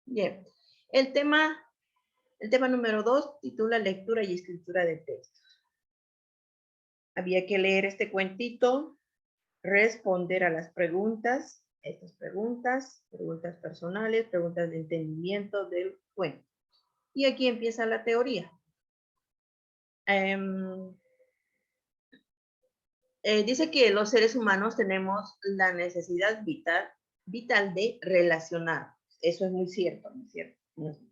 Bien. El tema número 2 titula Lectura y escritura de texto. Había que leer este cuentito, responder a las preguntas, estas preguntas personales, preguntas de entendimiento del cuento. Y aquí empieza la teoría. Dice que los seres humanos tenemos la necesidad vital de relacionar. Eso es muy cierto, ¿no es cierto?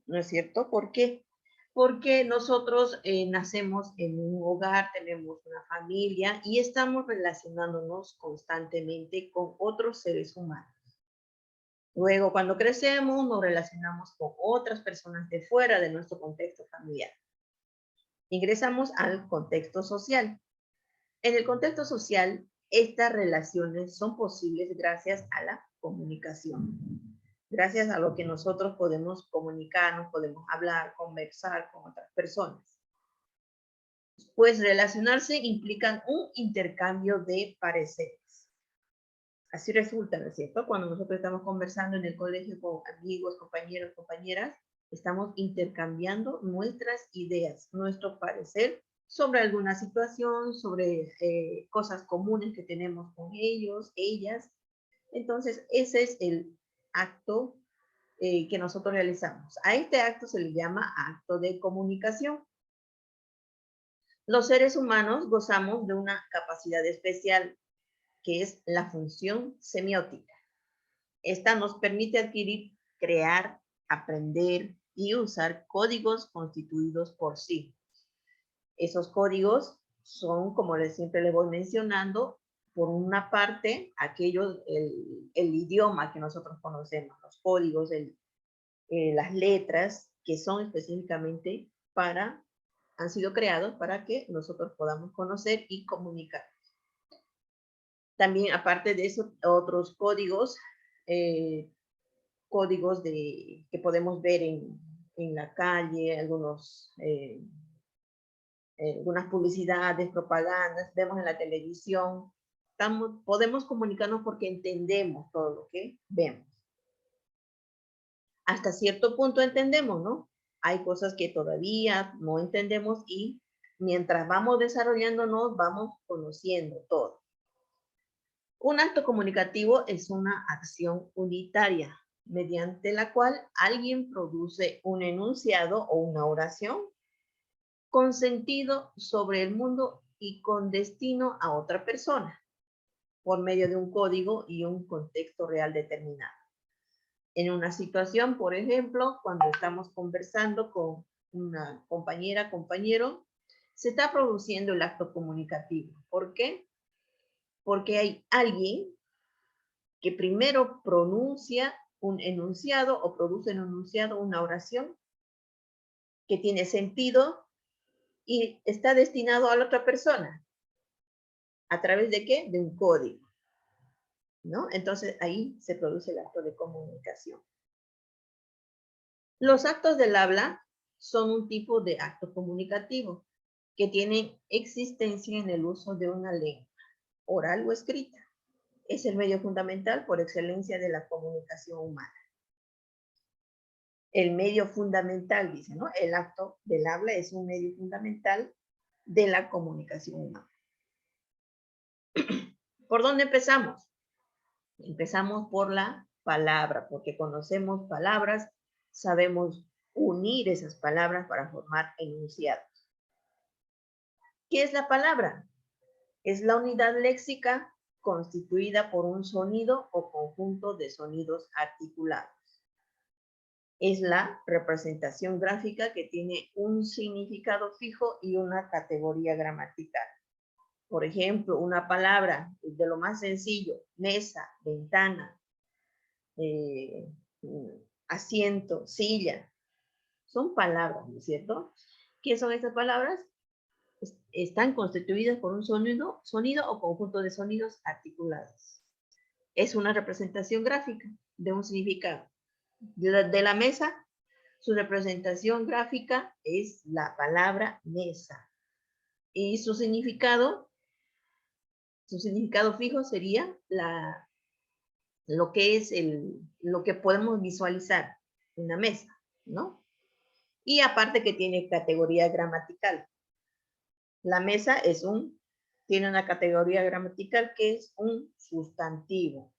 No es cierto. ¿Por qué? Porque nosotros nacemos en un hogar, tenemos una familia y estamos relacionándonos constantemente con otros seres humanos. Luego, cuando crecemos, nos relacionamos con otras personas de fuera de nuestro contexto familiar. Ingresamos al contexto social. En el contexto social, estas relaciones son posibles gracias a la comunicación. Gracias a lo que nosotros podemos comunicarnos, podemos hablar, conversar con otras personas. Pues relacionarse implica un intercambio de pareceres. Así resulta, ¿no es cierto? Cuando nosotros estamos conversando en el colegio con amigos, compañeros, compañeras, estamos intercambiando nuestras ideas, nuestro parecer sobre alguna situación, sobre cosas comunes que tenemos con ellos, ellas. Entonces, ese es el acto que nosotros realizamos. A este acto se le llama acto de comunicación. Los seres humanos gozamos de una capacidad especial, que es la función semiótica. Esta nos permite adquirir, crear, aprender y usar códigos constituidos por sí. Esos códigos son, como siempre les voy mencionando, por una parte, aquellos, el idioma que nosotros conocemos, los códigos, las letras, que son específicamente han sido creados para que nosotros podamos conocer y comunicar. También, aparte de eso, otros códigos, códigos que podemos ver en la calle, algunas publicidades, propagandas, vemos en la televisión. Podemos comunicarnos porque entendemos todo lo que vemos. Hasta cierto punto entendemos, ¿no? Hay cosas que todavía no entendemos y mientras vamos desarrollándonos, vamos conociendo todo. Un acto comunicativo es una acción unitaria, mediante la cual alguien produce un enunciado o una oración con sentido sobre el mundo y con destino a otra persona, por medio de un código y un contexto real determinado. En una situación, por ejemplo, cuando estamos conversando con una compañera, compañero, se está produciendo el acto comunicativo. ¿Por qué? Porque hay alguien que primero pronuncia un enunciado o produce un enunciado, una oración que tiene sentido y está destinado a la otra persona. ¿A través de qué? De un código, ¿no? Entonces ahí se produce el acto de comunicación. Los actos del habla son un tipo de acto comunicativo que tienen existencia en el uso de una lengua, oral o escrita. Es el medio fundamental por excelencia de la comunicación humana. El medio fundamental, dice, ¿no? El acto del habla es un medio fundamental de la comunicación humana. ¿Por dónde empezamos? Empezamos por la palabra, porque conocemos palabras, sabemos unir esas palabras para formar enunciados. ¿Qué es la palabra? Es la unidad léxica constituida por un sonido o conjunto de sonidos articulados. Es la representación gráfica que tiene un significado fijo y una categoría gramatical. Por ejemplo, una palabra de lo más sencillo, mesa, ventana, asiento, silla, son palabras, ¿no es cierto? ¿Qué son estas palabras? Están constituidas por un sonido o conjunto de sonidos articulados. Es una representación gráfica de un significado. De la mesa, su representación gráfica es la palabra mesa. Y su significado fijo sería lo que podemos visualizar. una mesa, ¿no? Y aparte que tiene categoría gramatical. La mesa tiene una categoría gramatical que es un sustantivo.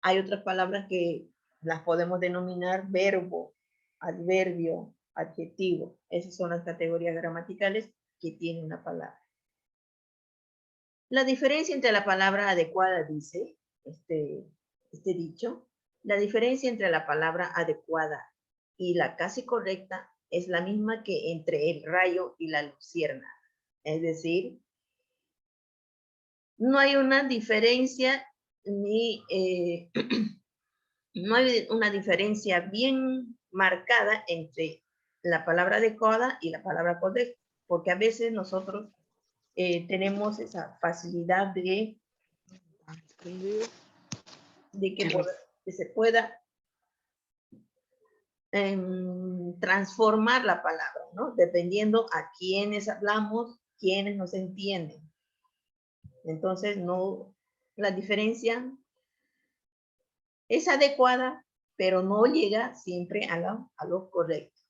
Hay otras palabras que las podemos denominar verbo, adverbio, adjetivo. Esas son las categorías gramaticales que tiene una palabra. La diferencia entre la palabra adecuada, dice este dicho, la diferencia entre la palabra adecuada y la casi correcta es la misma que entre el rayo y la lucierna. Es decir, no hay una diferencia ni no hay una diferencia bien marcada entre la palabra adecuada y la palabra correcta, porque a veces nosotros tenemos esa facilidad de que se pueda transformar la palabra, ¿no? Dependiendo a quiénes hablamos, quiénes nos entienden. Entonces, no, la diferencia es adecuada, pero no llega siempre a lo correcto.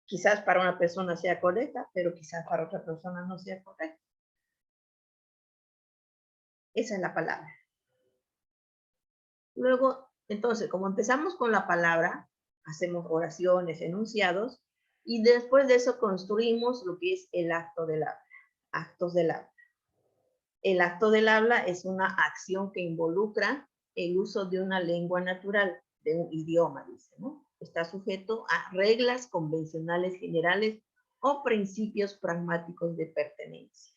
Quizás para una persona sea correcta, pero quizás para otra persona no sea correcta. Esa es la palabra. Luego, entonces, como empezamos con la palabra, hacemos oraciones, enunciados, y después de eso construimos lo que es el acto del habla, actos del habla. El acto del habla es una acción que involucra el uso de una lengua natural, de un idioma, dice, ¿no? Está sujeto a reglas convencionales generales o principios pragmáticos de pertenencia.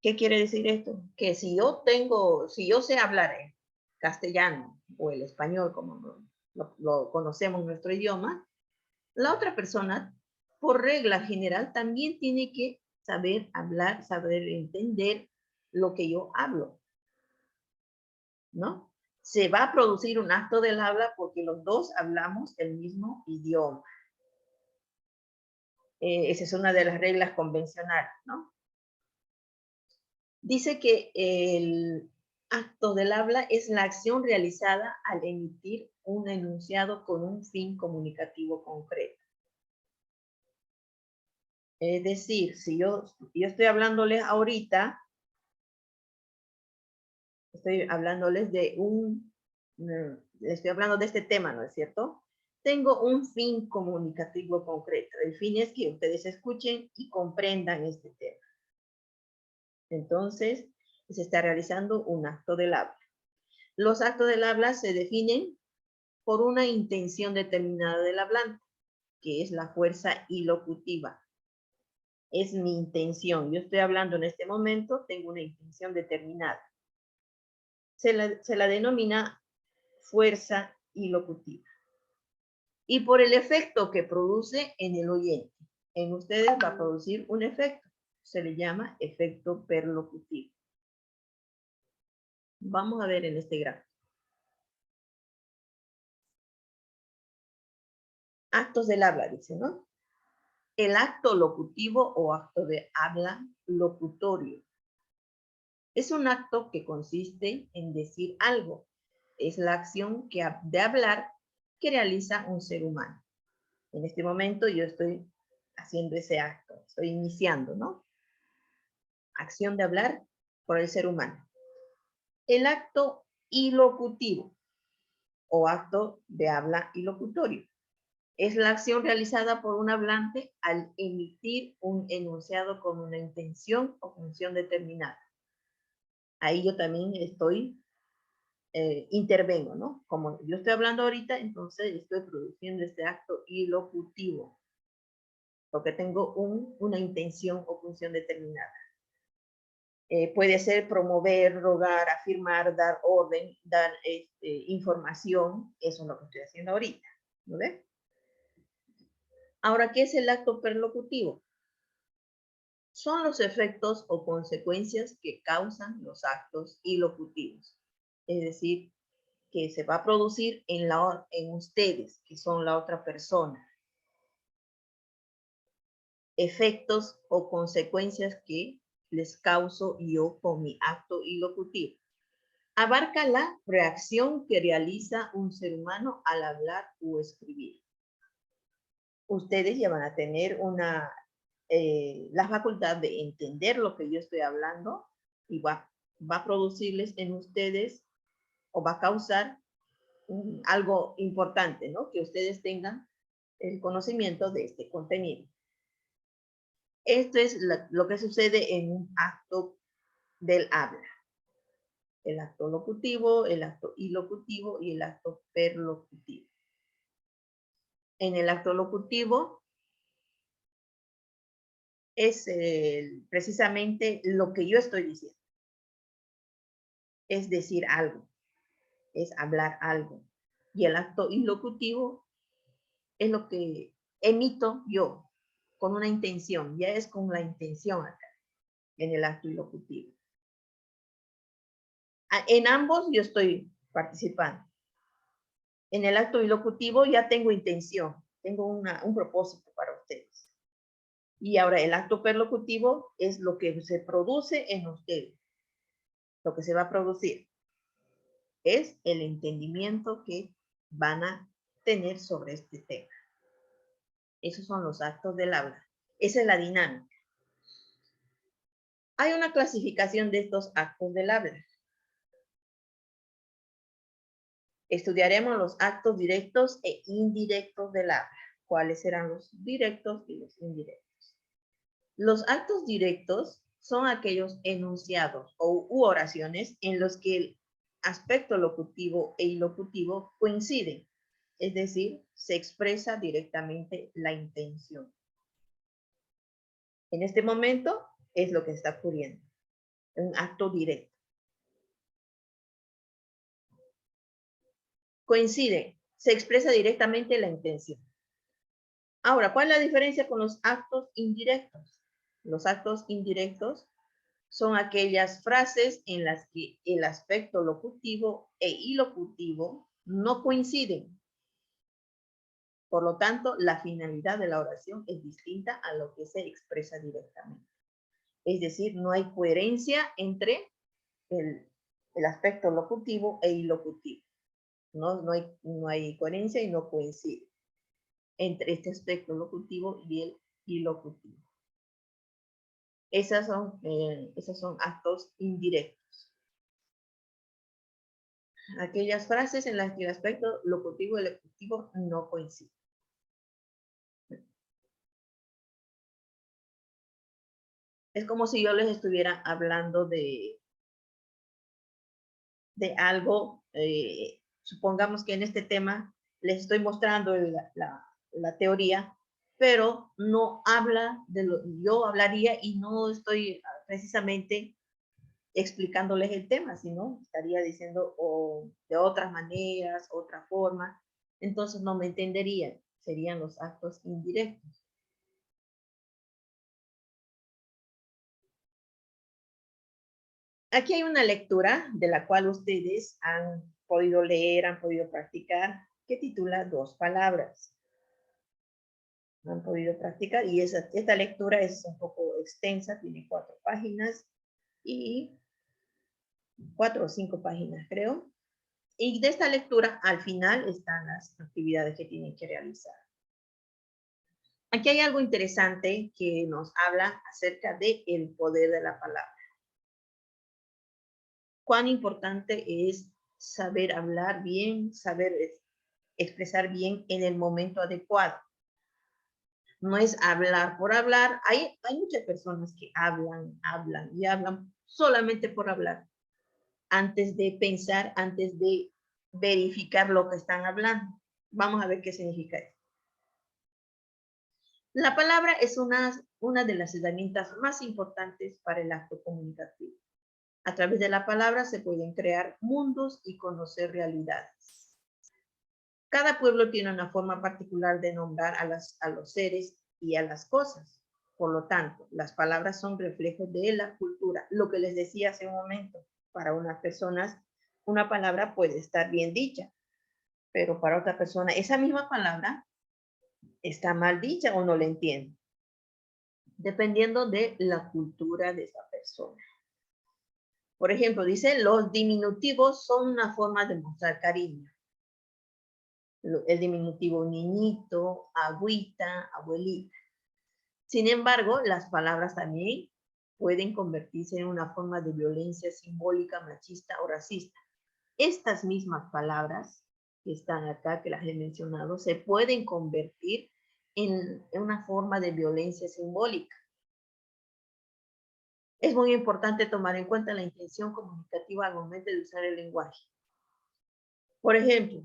¿Qué quiere decir esto? Que si yo sé hablar en castellano o el español, como lo conocemos en nuestro idioma, la otra persona, por regla general, también tiene que saber hablar, saber entender lo que yo hablo, ¿no? Se va a producir un acto del habla porque los dos hablamos el mismo idioma. Esa es una de las reglas convencionales, ¿no? Dice que el acto del habla es la acción realizada al emitir un enunciado con un fin comunicativo concreto. Es decir, si yo estoy hablándoles ahorita, estoy hablándoles estoy hablando de este tema, ¿no es cierto? Tengo un fin comunicativo concreto. El fin es que ustedes escuchen y comprendan este tema. Entonces, se está realizando un acto del habla. Los actos del habla se definen por una intención determinada del hablante, que es la fuerza ilocutiva. Es mi intención. Yo estoy hablando en este momento, tengo una intención determinada. Se la denomina fuerza ilocutiva. Y por el efecto que produce en el oyente. En ustedes va a producir un efecto. Se le llama efecto perlocutivo. Vamos a ver en este gráfico. Actos del habla, dice, ¿no? El acto locutivo o acto de habla locutorio. Es un acto que consiste en decir algo. Es la acción de hablar que realiza un ser humano. En este momento yo estoy haciendo ese acto, estoy iniciando, ¿no? Acción de hablar por el ser humano. El acto ilocutivo o acto de habla ilocutorio es la acción realizada por un hablante al emitir un enunciado con una intención o función determinada. Ahí yo también intervengo, ¿no? Como yo estoy hablando ahorita, entonces estoy produciendo este acto ilocutivo, porque tengo una intención o función determinada. Puede ser promover, rogar, afirmar, dar orden, dar información. Eso es lo que estoy haciendo ahorita, ¿no ves? Ahora, ¿qué es el acto perlocutivo? Son los efectos o consecuencias que causan los actos ilocutivos. Es decir, que se va a producir en ustedes, que son la otra persona. Efectos o consecuencias que les causo yo con mi acto ilocutivo. abarca la reacción que realiza un ser humano al hablar o escribir. Ustedes ya van a tener la facultad de entender lo que yo estoy hablando y va a producirles en ustedes o va a causar algo importante, ¿no? Que ustedes tengan el conocimiento de este contenido. Esto es lo que sucede en un acto del habla. El acto locutivo, el acto ilocutivo y el acto perlocutivo. En el acto locutivo es precisamente lo que yo estoy diciendo. Es decir algo, es hablar algo. Y el acto ilocutivo es lo que emito yo con una intención, ya es con la intención acá, en el acto ilocutivo. En ambos yo estoy participando. En el acto ilocutivo ya tengo intención, tengo un propósito para ustedes. Y ahora el acto perlocutivo es lo que se produce en ustedes. Lo que se va a producir es el entendimiento que van a tener sobre este tema. Esos son los actos del habla. Esa es la dinámica. Hay una clasificación de estos actos del habla. Estudiaremos los actos directos e indirectos del habla. ¿Cuáles serán los directos y los indirectos? Los actos directos son aquellos enunciados u oraciones en los que el aspecto locutivo e ilocutivo coinciden, es decir, se expresa directamente la intención. En este momento es lo que está ocurriendo, un acto directo. Coincide, se expresa directamente la intención. Ahora, ¿cuál es la diferencia con los actos indirectos? Los actos indirectos son aquellas frases en las que el aspecto locutivo e ilocutivo no coinciden. Por lo tanto, la finalidad de la oración es distinta a lo que se expresa directamente. Es decir, no hay coherencia entre el aspecto locutivo e ilocutivo. No hay coherencia y no coincide entre este aspecto locutivo y el ilocutivo. Esos son actos indirectos. Aquellas frases en las que el aspecto locutivo y el ilocutivo no coinciden. Es como si yo les estuviera hablando de algo, supongamos que en este tema les estoy mostrando la teoría, pero no habla de lo yo hablaría y no estoy precisamente explicándoles el tema, sino estaría diciendo de otras maneras, otra forma, entonces no me entenderían, serían los actos indirectos. Aquí hay una lectura de la cual ustedes han podido leer, han podido practicar, que titula Dos palabras. Han podido practicar y esta lectura es un poco extensa, tiene 4 páginas y 4 o 5 páginas creo. Y de esta lectura al final están las actividades que tienen que realizar. Aquí hay algo interesante que nos habla acerca del poder de la palabra. Cuán importante es saber hablar bien, saber expresar bien en el momento adecuado. No es hablar por hablar. Hay muchas personas que hablan y hablan solamente por hablar, antes de pensar, antes de verificar lo que están hablando. Vamos a ver qué significa esto. La palabra es una de las herramientas más importantes para el acto comunicativo. A través de la palabra se pueden crear mundos y conocer realidades. Cada pueblo tiene una forma particular de nombrar a los seres y a las cosas. Por lo tanto, las palabras son reflejos de la cultura. Lo que les decía hace un momento, para unas personas una palabra puede estar bien dicha, pero para otra persona esa misma palabra está mal dicha o no la entiende, dependiendo de la cultura de esa persona. Por ejemplo, dice, los diminutivos son una forma de mostrar cariño. El diminutivo niñito, agüita, abuelita. Sin embargo, las palabras también pueden convertirse en una forma de violencia simbólica, machista o racista. Estas mismas palabras que están acá, que las he mencionado, se pueden convertir en una forma de violencia simbólica. Es muy importante tomar en cuenta la intención comunicativa al momento de usar el lenguaje. Por ejemplo,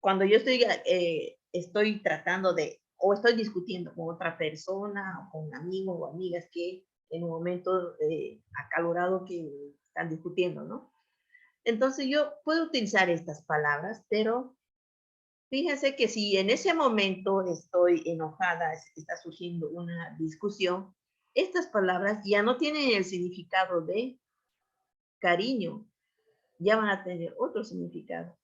cuando yo estoy tratando de, o estoy discutiendo con otra persona, o con amigos o amigas que en un momento acalorado que están discutiendo, ¿no? Entonces yo puedo utilizar estas palabras, pero fíjense que si en ese momento estoy enojada, está surgiendo una discusión, estas palabras ya no tienen el significado de cariño, ya van a tener otro significado.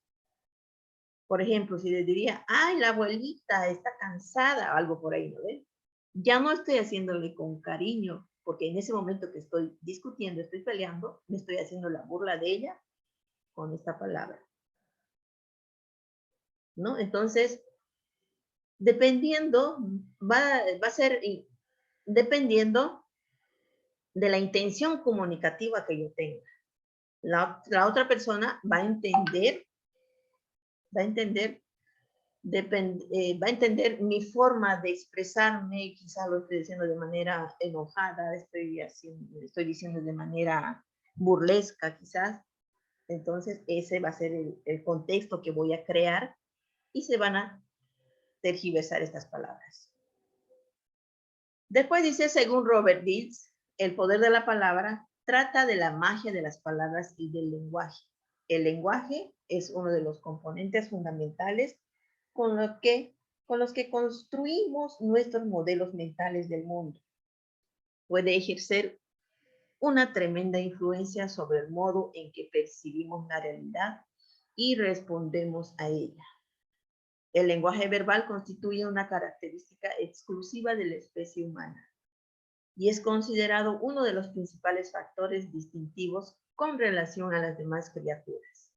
Por ejemplo, si le diría, ay, la abuelita está cansada, o algo por ahí, ¿no ven? Ya no estoy haciéndole con cariño, porque en ese momento que estoy discutiendo, estoy peleando, me estoy haciendo la burla de ella con esta palabra, ¿no? Entonces, dependiendo, va a ser dependiendo de la intención comunicativa que yo tenga. La otra persona va a entender va a entender mi forma de expresarme, quizás lo estoy diciendo de manera enojada, estoy diciendo de manera burlesca quizás. Entonces ese va a ser el contexto que voy a crear y se van a tergiversar estas palabras. Después dice, según Robert Dilts, el poder de la palabra trata de la magia de las palabras y del lenguaje. El lenguaje es uno de los componentes fundamentales con los que construimos nuestros modelos mentales del mundo. Puede ejercer una tremenda influencia sobre el modo en que percibimos la realidad y respondemos a ella. El lenguaje verbal constituye una característica exclusiva de la especie humana y es considerado uno de los principales factores distintivos con relación a las demás criaturas.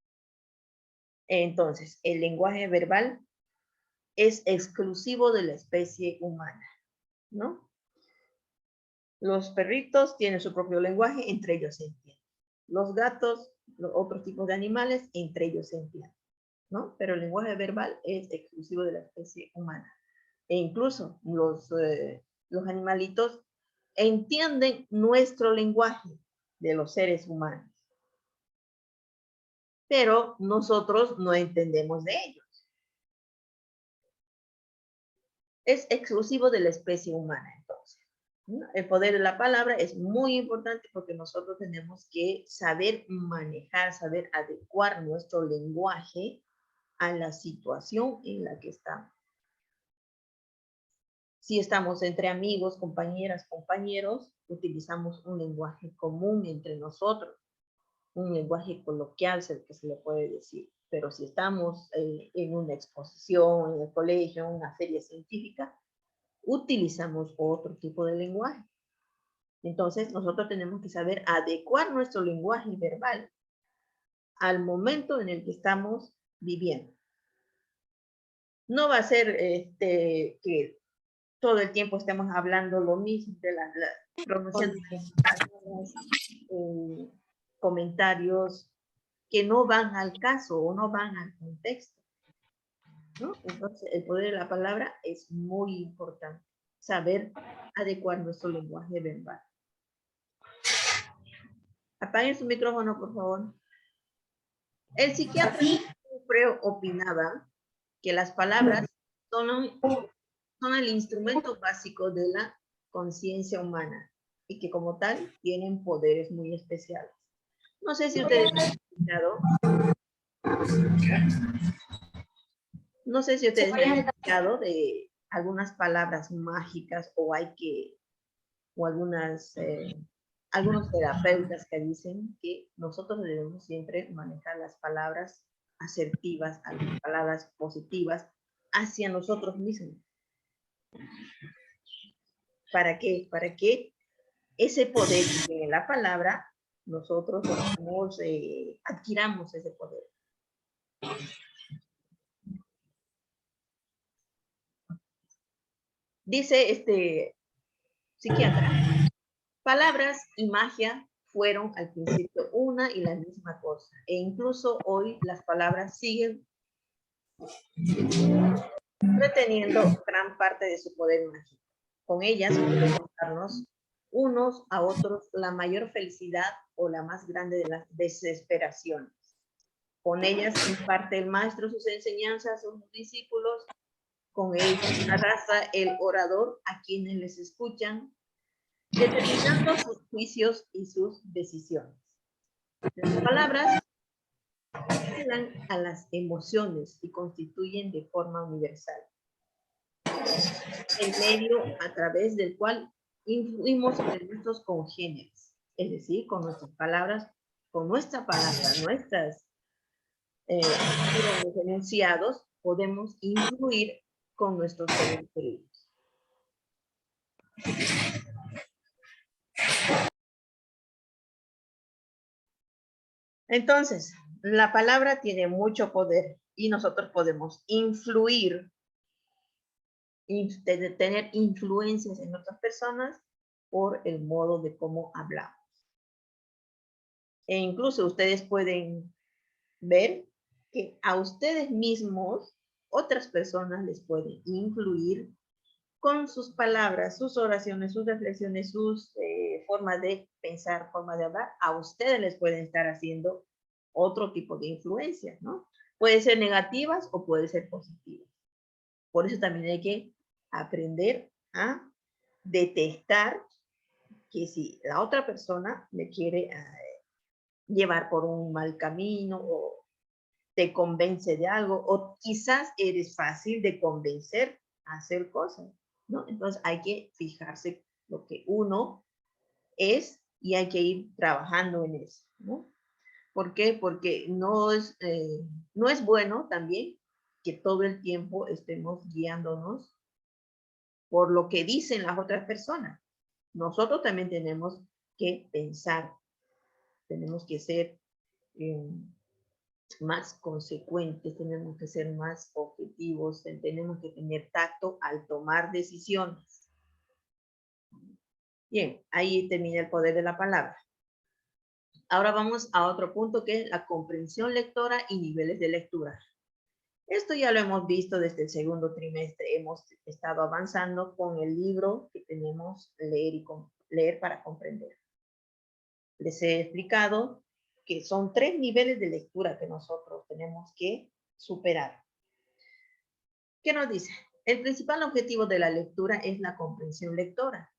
Entonces, el lenguaje verbal es exclusivo de la especie humana, ¿no? Los perritos tienen su propio lenguaje, entre ellos se entienden. Los gatos, los otros tipos de animales, entre ellos se entienden, ¿no? Pero el lenguaje verbal es exclusivo de la especie humana. E incluso los animalitos entienden nuestro lenguaje de los seres humanos, pero nosotros no entendemos de ellos. Es exclusivo de la especie humana, entonces, ¿no? El poder de la palabra es muy importante porque nosotros tenemos que saber manejar, saber adecuar nuestro lenguaje a la situación en la que estamos. Si estamos entre amigos, compañeras, compañeros, utilizamos un lenguaje común entre nosotros, un lenguaje coloquial que se le puede decir. Pero si estamos en una exposición, en el colegio, en una feria científica, utilizamos otro tipo de lenguaje. Entonces, nosotros tenemos que saber adecuar nuestro lenguaje verbal al momento en el que estamos viviendo. No va a ser que todo el tiempo estemos hablando lo mismo, pronunciando comentarios que no van al caso o no van al contexto, ¿no? Entonces, el poder de la palabra es muy importante, saber adecuar nuestro lenguaje verbal. Apaguen su micrófono, por favor. El psiquiatra opinaba que las palabras son el instrumento básico de la conciencia humana y que como tal tienen poderes muy especiales. No sé si ustedes han escuchado. No sé si ustedes han escuchado de algunas palabras mágicas o algunos terapeutas que dicen que nosotros debemos siempre manejar las palabras asertivas, las palabras positivas hacia nosotros mismos. ¿Para qué? Para que ese poder que tiene la palabra nosotros adquiramos ese poder. Dice este psiquiatra, palabras y magia fueron al principio una y la misma cosa, e incluso hoy las palabras siguen reteniendo gran parte de su poder mágico. Con ellas podemos darnos unos a otros la mayor felicidad o la más grande de las desesperaciones. Con ellas imparte el maestro sus enseñanzas a sus discípulos, con ellas arrasa el orador a quienes les escuchan, determinando sus juicios y sus decisiones. Las palabras llegan a las emociones y constituyen de forma universal el medio a través del cual influimos en nuestros congéneres, es decir, con nuestras palabras, con nuestra palabra, nuestras enunciados, podemos influir con nuestros seres queridos. Entonces, la palabra tiene mucho poder y nosotros podemos influir, tener influencias en otras personas por el modo de cómo hablamos. E incluso ustedes pueden ver que a ustedes mismos otras personas les pueden influir con sus palabras, sus oraciones, sus reflexiones, sus formas de pensar, formas de hablar. A ustedes les pueden estar haciendo otro tipo de influencias, ¿no? Pueden ser negativas o pueden ser positivas. Por eso también hay que aprender a detectar que si la otra persona me quiere llevar por un mal camino o te convence de algo, o quizás eres fácil de convencer a hacer cosas, ¿no? Entonces hay que fijarse lo que uno es y hay que ir trabajando en eso, ¿no? ¿Por qué? Porque no es bueno también que todo el tiempo estemos guiándonos por lo que dicen las otras personas. Nosotros también tenemos que pensar, tenemos que ser más consecuentes, tenemos que ser más objetivos, tenemos que tener tacto al tomar decisiones. Bien, ahí termina el poder de la palabra. Ahora vamos a otro punto que es la comprensión lectora y niveles de lectura. Esto ya lo hemos visto desde el segundo trimestre. Hemos estado avanzando con el libro que tenemos leer para comprender. Les he explicado que son 3 niveles de lectura que nosotros tenemos que superar. ¿Qué nos dice? El principal objetivo de la lectura es la comprensión lectora,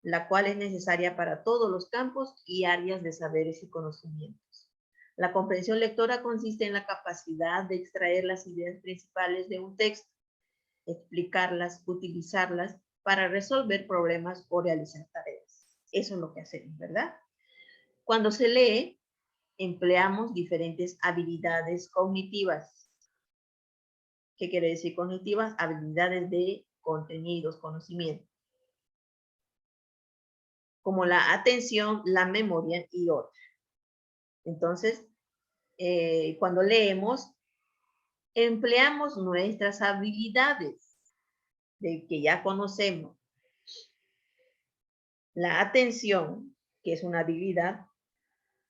la cual es necesaria para todos los campos y áreas de saberes y conocimientos. La comprensión lectora consiste en la capacidad de extraer las ideas principales de un texto, explicarlas, utilizarlas para resolver problemas o realizar tareas. Eso es lo que hacemos, ¿verdad? Cuando se lee, empleamos diferentes habilidades cognitivas. ¿Qué quiere decir cognitivas? Habilidades de contenidos, conocimiento, como la atención, la memoria y otras. Entonces, cuando leemos, empleamos nuestras habilidades de que ya conocemos. La atención, que es una habilidad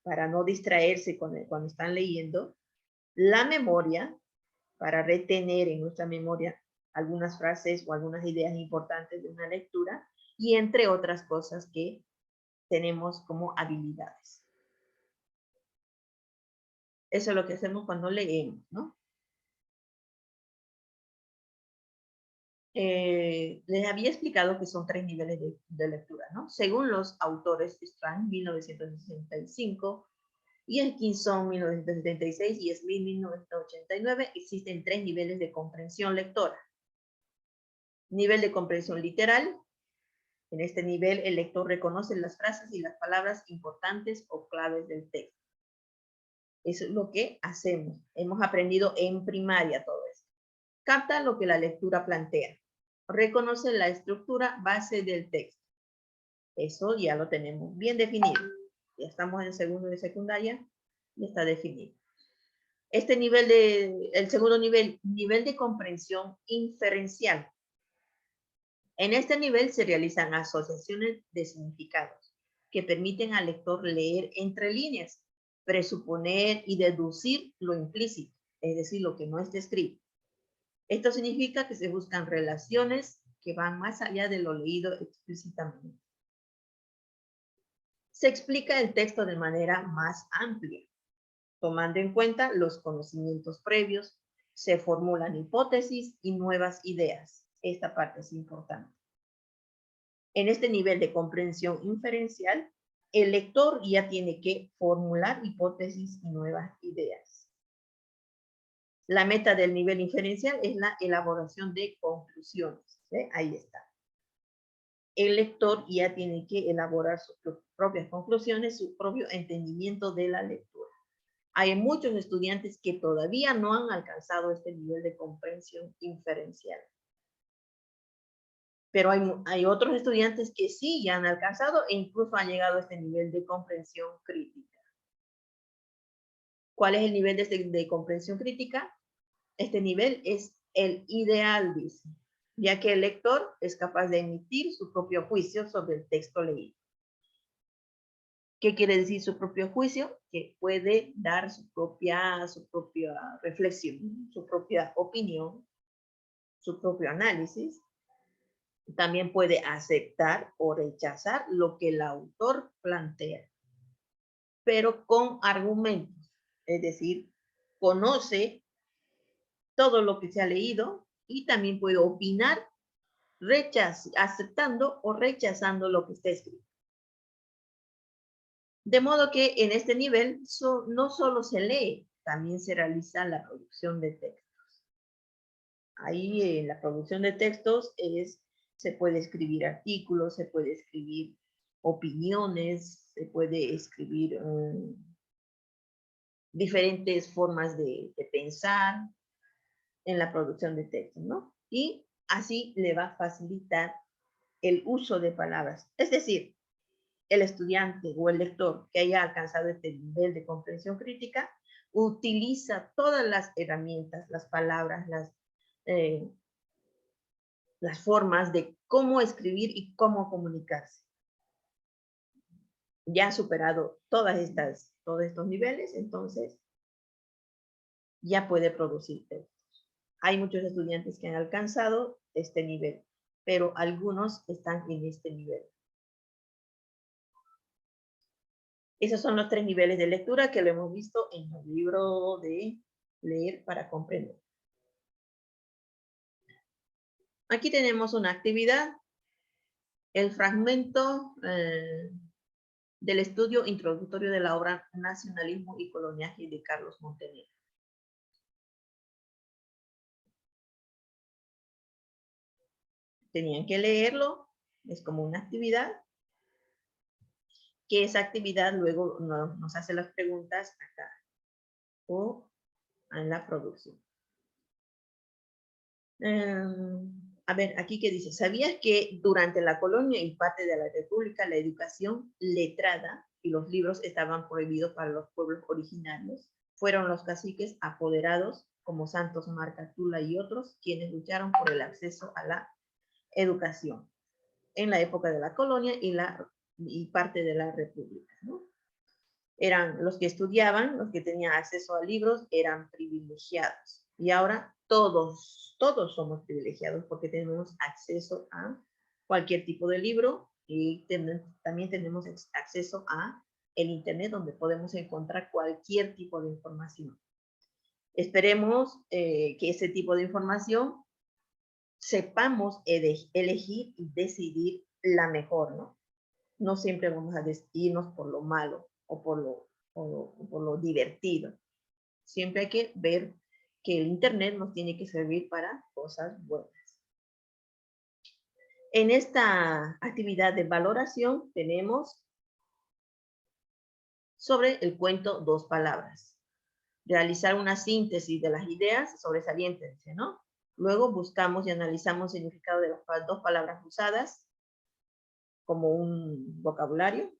para no distraerse cuando están leyendo. La memoria, para retener en nuestra memoria algunas frases o algunas ideas importantes de una lectura, y entre otras cosas que tenemos como habilidades. Eso es lo que hacemos cuando leemos, ¿no? Les había explicado que son 3 niveles de lectura, ¿no? Según los autores Strang, 1965, y Atkinson, 1976, y Smith, 1989, existen 3 niveles de comprensión lectora. Nivel de comprensión literal. En este nivel, el lector reconoce las frases y las palabras importantes o claves del texto. Eso es lo que hacemos. Hemos aprendido en primaria todo esto. Capta lo que la lectura plantea. Reconoce la estructura base del texto. Eso ya lo tenemos bien definido. ya estamos en segundo de secundaria, ya está definido. El segundo nivel de comprensión inferencial. En este nivel se realizan asociaciones de significados que permiten al lector leer entre líneas, presuponer y deducir lo implícito, es decir, lo que no está escrito. Esto significa que se buscan relaciones que van más allá de lo leído explícitamente. Se explica el texto de manera más amplia, tomando en cuenta los conocimientos previos, se formulan hipótesis y nuevas ideas. Esta parte es importante. En este nivel de comprensión inferencial, el lector ya tiene que formular hipótesis y nuevas ideas. La meta del nivel inferencial es la elaboración de conclusiones. ¿Ve? Ahí está. El lector ya tiene que elaborar sus propias conclusiones, su propio entendimiento de la lectura. Hay muchos estudiantes que todavía no han alcanzado este nivel de comprensión inferencial. Pero hay otros estudiantes que sí ya han alcanzado e incluso han llegado a este nivel de comprensión crítica. ¿Cuál es el nivel de comprensión crítica? Este nivel es el ideal, dice, ya que el lector es capaz de emitir su propio juicio sobre el texto leído. ¿Qué quiere decir su propio juicio? Que puede dar su propia reflexión, su propia opinión, su propio análisis. También puede aceptar o rechazar lo que el autor plantea, pero con argumentos. Es decir, conoce todo lo que se ha leído y también puede opinar aceptando o rechazando lo que está escrito. De modo que en este nivel no solo se lee, también se realiza la producción de textos. Ahí en la producción de textos se puede escribir artículos, se puede escribir opiniones, se puede escribir diferentes formas de pensar en la producción de textos, ¿no? Y así le va a facilitar el uso de palabras. Es decir, el estudiante o el lector que haya alcanzado este nivel de comprensión crítica utiliza todas las herramientas, las palabras, las formas de cómo escribir y cómo comunicarse. Ya ha superado todos estos niveles, entonces ya puede producir textos. Hay muchos estudiantes que han alcanzado este nivel, pero algunos están en este nivel. Esos son los 3 niveles de lectura que lo hemos visto en el libro de Leer para Comprender. Aquí tenemos una actividad, el fragmento del estudio introductorio de la obra Nacionalismo y Coloniaje de Carlos Montenegro. Tenían que leerlo, es como una actividad, que esa actividad luego nos hace las preguntas acá o en la producción. A ver, aquí que dice, ¿sabías que durante la colonia y parte de la república la educación letrada y los libros estaban prohibidos para los pueblos originarios? Fueron los caciques apoderados, como Santos Marca, Tula y otros, quienes lucharon por el acceso a la educación en la época de la colonia y parte de la república, ¿no? Eran los que estudiaban, los que tenían acceso a libros, eran privilegiados. Y ahora todos somos privilegiados porque tenemos acceso a cualquier tipo de libro y también tenemos acceso a el internet donde podemos encontrar cualquier tipo de información. Esperemos que ese tipo de información sepamos elegir y decidir la mejor, ¿no? No siempre vamos a irnos por lo malo o por lo divertido. Siempre hay que ver que el internet nos tiene que servir para cosas buenas. En esta actividad de valoración tenemos sobre el cuento 2 palabras. Realizar una síntesis de las ideas sobresalientes, ¿no? Luego buscamos y analizamos el significado de las 2 palabras usadas como un vocabulario.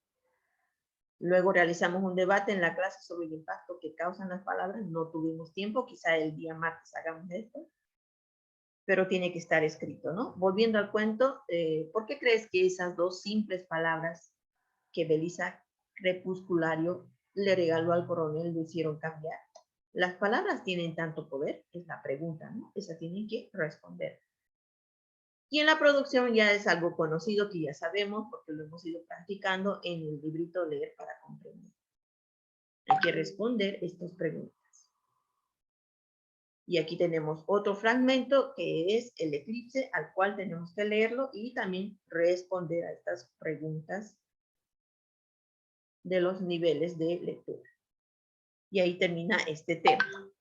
Luego realizamos un debate en la clase sobre el impacto que causan las palabras. No tuvimos tiempo, quizá el día martes hagamos esto, pero tiene que estar escrito, ¿no? Volviendo al cuento, ¿por qué crees que esas dos simples palabras que Belisa Crepusculario le regaló al coronel lo hicieron cambiar? ¿Las palabras tienen tanto poder? Es la pregunta, ¿no? Esa tienen que responder. Y en la producción ya es algo conocido que ya sabemos porque lo hemos ido practicando en el librito Leer para Comprender. Hay que responder estas preguntas. Y aquí tenemos otro fragmento que es el eclipse, al cual tenemos que leerlo y también responder a estas preguntas de los niveles de lectura. Y ahí termina este tema.